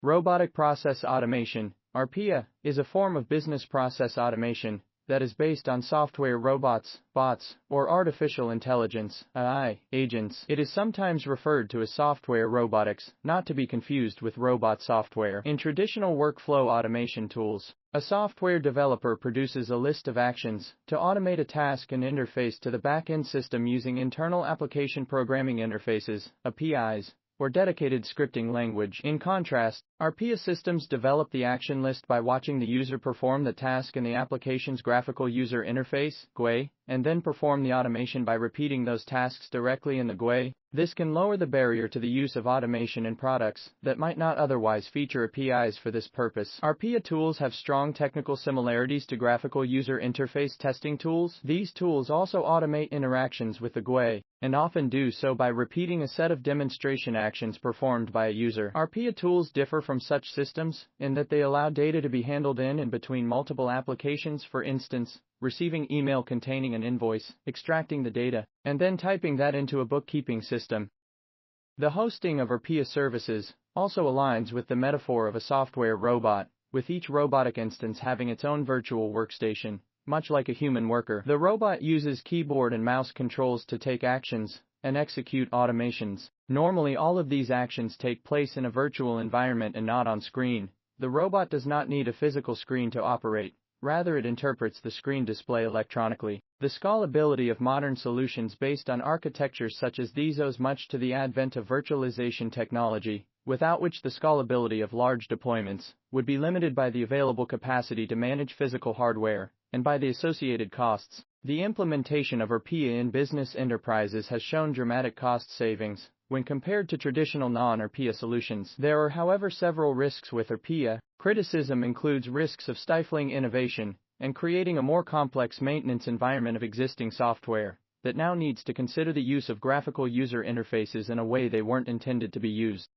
Robotic process automation, RPA, is a form of business process automation that is based on software robots, bots, or artificial intelligence (AI) agents. It is sometimes referred to as software robotics, not to be confused with robot software. In traditional workflow automation tools, a software developer produces a list of actions to automate a task and interface to the back-end system using internal application programming interfaces, APIs, or dedicated scripting language. In contrast, RPA systems develop the action list by watching the user perform the task in the application's graphical user interface, GUI, and then perform the automation by repeating those tasks directly in the GUI. This can lower the barrier to the use of automation in products that might not otherwise feature APIs for this purpose. RPA tools have strong technical similarities to graphical user interface testing tools. These tools also automate interactions with the GUI, and often do so by repeating a set of demonstration actions performed by a user. RPA tools differ from such systems in that they allow data to be handled in and between multiple applications, for instance, receiving email containing an invoice, extracting the data, and then typing that into a bookkeeping system. The hosting of RPA services also aligns with the metaphor of a software robot, with each robotic instance having its own virtual workstation, much like a human worker. The robot uses keyboard and mouse controls to take actions and execute automations. Normally, all of these actions take place in a virtual environment and not on screen. The robot does not need a physical screen to operate. Rather, it interprets the screen display electronically. The scalability of modern solutions based on architectures such as these owes much to the advent of virtualization technology, without which the scalability of large deployments would be limited by the available capacity to manage physical hardware, and by the associated costs. The implementation of RPA in business enterprises has shown dramatic cost savings when compared to traditional non-RPA solutions. There are, however, several risks with RPA. Criticism includes risks of stifling innovation and creating a more complex maintenance environment of existing software that now needs to consider the use of graphical user interfaces in a way they weren't intended to be used.